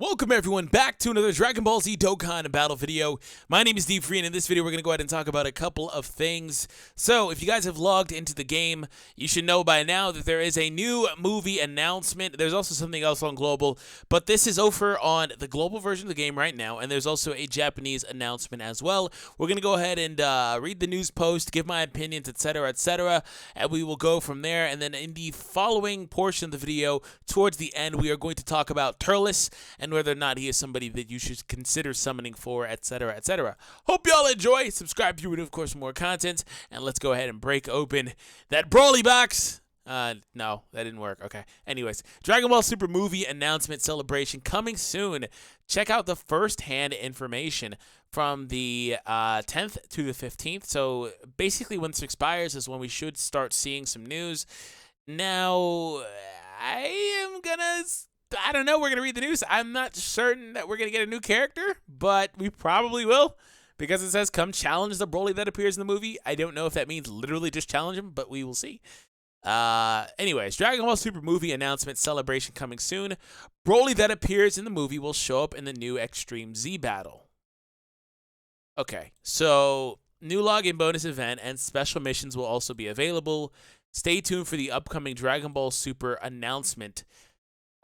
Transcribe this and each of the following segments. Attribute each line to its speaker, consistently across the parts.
Speaker 1: Welcome everyone back to another Dragon Ball Z Dokkan battle video. My name is DFree, and in this video we're going to go ahead and talk about a couple of things. So, if you guys have logged into the game, you should know by now that there is a new movie announcement. There's also something else on global, but this is over on the global version of the game right now, and there's also a Japanese announcement as well. We're going to go ahead and read the news post, give my opinions, etc., and we will go from there. And then in the following portion of the video, towards the end, we are going to talk about Turles and whether or not he is somebody that you should consider summoning for, etc. Hope y'all enjoy. Subscribe if you would, of course, for more content. And let's go ahead and break open that BROLY box. No, that didn't work. Okay. Anyways, Dragon Ball Super movie announcement celebration coming soon. Check out the first-hand information from the 10th to the 15th. So basically when this expires is when we should start seeing some news. Now, I don't know, we're going to read the news. I'm not certain that we're going to get a new character, but we probably will because it says, come challenge the BROLY that appears in the movie. I don't know if that means literally just challenge him, but we will see. Anyways, Dragon Ball Super movie announcement celebration coming soon. BROLY that appears in the movie will show up in the new Extreme Z battle. Okay, so new login bonus event and special missions will also be available. Stay tuned for the upcoming Dragon Ball Super announcement.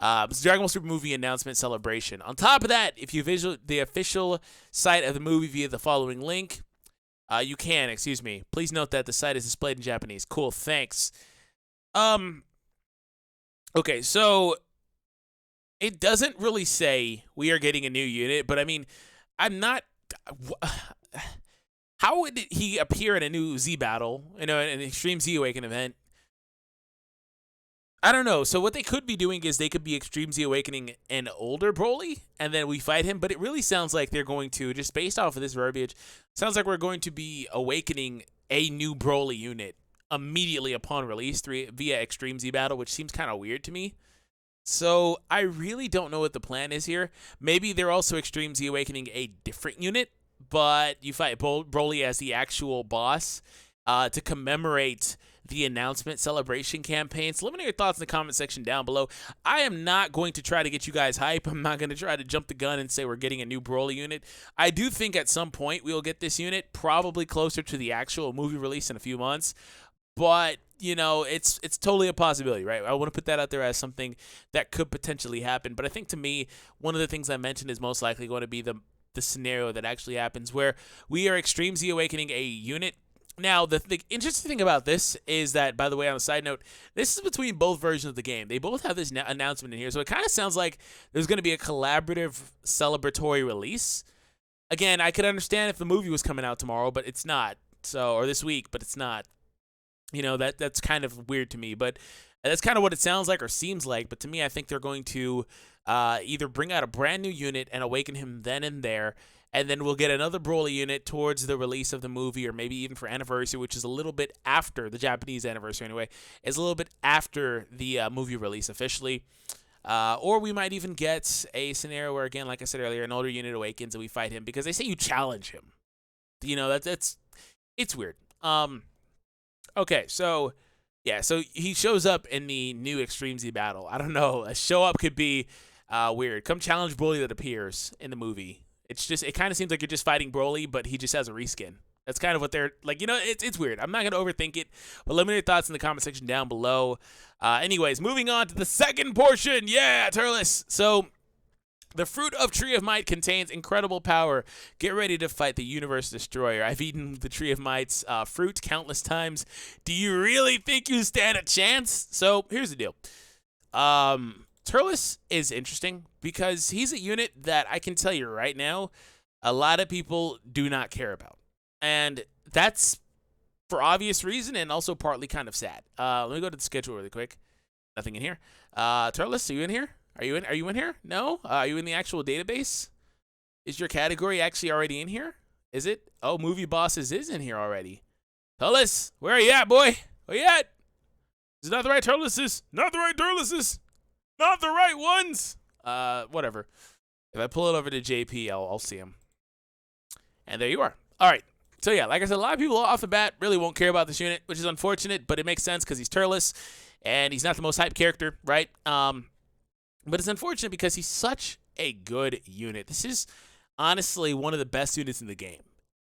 Speaker 1: Dragon Ball Super movie announcement celebration. On top of that, if you visit the official site of the movie via the following link, you can, please note that the site is displayed in Japanese. Cool, thanks. Okay, so it doesn't really say we are getting a new unit, but I mean, I'm not. How would he appear in a new Z battle? You know, an Extreme Z Awaken event. I don't know. So what they could be doing is they could be Extreme Z Awakening an older BROLY, and then we fight him. But it really sounds like they're going to, just based off of this verbiage, sounds like we're going to be awakening a new BROLY unit immediately upon release via Extreme Z battle, which seems kind of weird to me. So I really don't know what the plan is here. Maybe they're also Extreme Z Awakening a different unit, but you fight BROLY as the actual boss to commemorate the announcement celebration campaign. So let me know your thoughts in the comment section down below. I am not going to try to get you guys hype. I'm not going to try to jump the gun and say we're getting a new BROLY unit. I do think at some point we will get this unit, probably closer to the actual movie release in a few months. But, you know, it's totally a possibility, right? I want to put that out there as something that could potentially happen. But I think to me, one of the things I mentioned is most likely going to be the scenario that actually happens where we are Extreme Z Awakening a unit. Now, the interesting thing about this is that, by the way, on a side note, this is between both versions of the game. They both have this announcement in here, so it kind of sounds like there's going to be a collaborative celebratory release. Again, I could understand if the movie was coming out tomorrow, but it's not. So, or this week, but it's not. You know, that's kind of weird to me, but that's kind of what it sounds like or seems like. But to me, I think they're going to either bring out a brand new unit and awaken him then and there, and then we'll get another BROLY unit towards the release of the movie, or maybe even for anniversary, which is a little bit after the Japanese anniversary anyway. It's a little bit after the movie release officially. Or we might even get a scenario where, again, like I said earlier, an older unit awakens and we fight him because they say you challenge him. You know, it's weird. Okay, so yeah, so he shows up in the new Extreme Z battle. I don't know. A show up could be weird. Come challenge BROLY that appears in the movie. It kind of seems like you're just fighting BROLY, but he just has a reskin. That's kind of what they're like. You know, it's weird. I'm not gonna overthink it, but let me know your thoughts in the comment section down below. Anyways, moving on to the second portion. Yeah, Turles. So the Fruit of Tree of Might contains incredible power. Get ready to fight the Universe Destroyer. I've eaten the Tree of Might's fruit countless times. Do you really think you stand a chance? So here's the deal. Turles is interesting because he's a unit that I can tell you right now, a lot of people do not care about. And that's for obvious reason and also partly kind of sad. Let me go to the schedule really quick. Nothing in here. Turles, are you in here? Are you in here? No? Are you in the actual database? Is your category actually already in here? Is it? Oh, Movie Bosses is in here already. Turles, where are you at, boy? Where you at? Is it not the right Turleses? Not the right Turleses. Not the right ones. Whatever. If I pull it over to JP, I'll see him. And there you are. All right. So yeah, like I said, a lot of people off the bat really won't care about this unit, which is unfortunate, but it makes sense because he's Turles, and he's not the most hyped character, right? But it's unfortunate because he's such a good unit. This is honestly one of the best units in the game.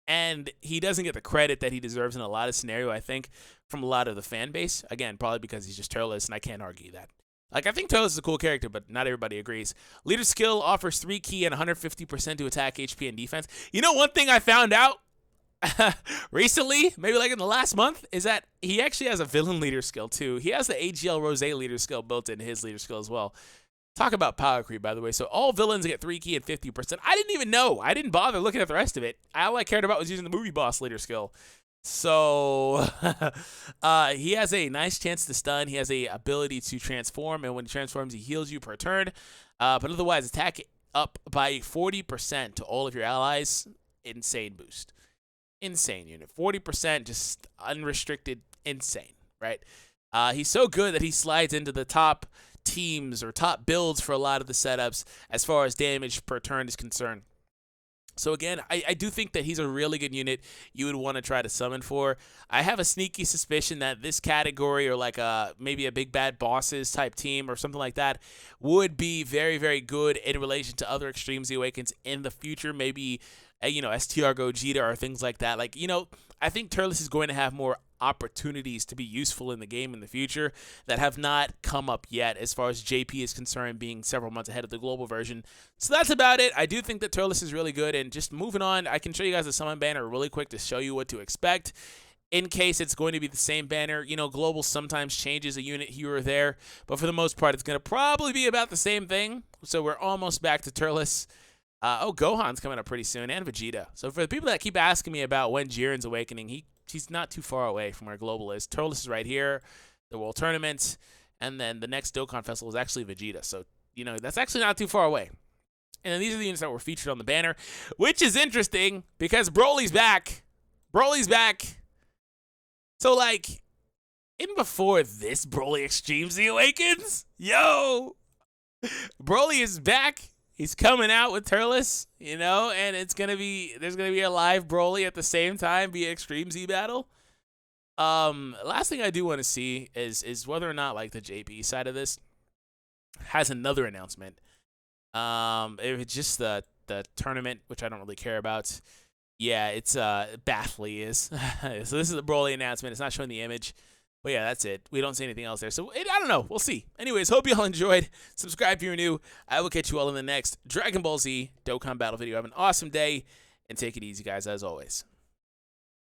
Speaker 1: And he doesn't get the credit that he deserves in a lot of scenario, I think, from a lot of the fan base. Again, probably because he's just Turles, and I can't argue that. Like, I think Turles is a cool character, but not everybody agrees. Leader skill offers 3 ki and 150% to attack, HP, and defense. You know, one thing I found out recently, maybe like in the last month, is that he actually has a villain leader skill, too. He has the AGL Rose leader skill built into his leader skill as well. Talk about power creep, by the way. So all villains get 3 ki and 50%. I didn't even know. I didn't bother looking at the rest of it. All I cared about was using the movie boss leader skill. So he has a nice chance to stun. He has a ability to transform, and when he transforms, he heals you per turn. But otherwise, attack up by 40% to all of your allies. Insane boost. Insane unit. 40%, just unrestricted, insane, right? He's so good that he slides into the top teams or top builds for a lot of the setups as far as damage per turn is concerned. So again, I do think that he's a really good unit you would want to try to summon for. I have a sneaky suspicion that this category, or like maybe a big bad bosses type team or something like that, would be very, very good in relation to other Extreme Z Awakens in the future. Maybe, you know, STR Gogeta or things like that. Like, you know, I think Turles is going to have more opportunities to be useful in the game in the future that have not come up yet as far as JP is concerned, being several months ahead of the global version. So that's about it. I do think that Turles is really good, and just moving on, I can show you guys the summon banner really quick to show you what to expect in case it's going to be the same banner. You know, global sometimes changes a unit here or there, but for the most part, it's going to probably be about the same thing. So we're almost back to Turles. Oh, Gohan's coming up pretty soon, and Vegeta. So for the people that keep asking me about when Jiren's awakening, he's not too far away from where Global is. Turles is right here, the World Tournament, and then the next Dokkan Festival is actually Vegeta. So, you know, that's actually not too far away. And then these are the units that were featured on the banner, which is interesting because BROLY's back. BROLY's back. So, like, even before this BROLY Extreme Z Awakens, yo, BROLY is back. He's coming out with Turles, you know, and there's gonna be a live BROLY at the same time, be an Extreme Z battle. Last thing I do want to see is whether or not, like, the JP side of this has another announcement. If it's just the tournament, which I don't really care about. Yeah, it's Bathley is. So this is the BROLY announcement. It's not showing the image. But yeah, that's it. We don't see anything else there. So I don't know. We'll see. Anyways, hope you all enjoyed. Subscribe if you're new. I will catch you all in the next Dragon Ball Z Dokkan Battle video. Have an awesome day, and take it easy, guys, as always.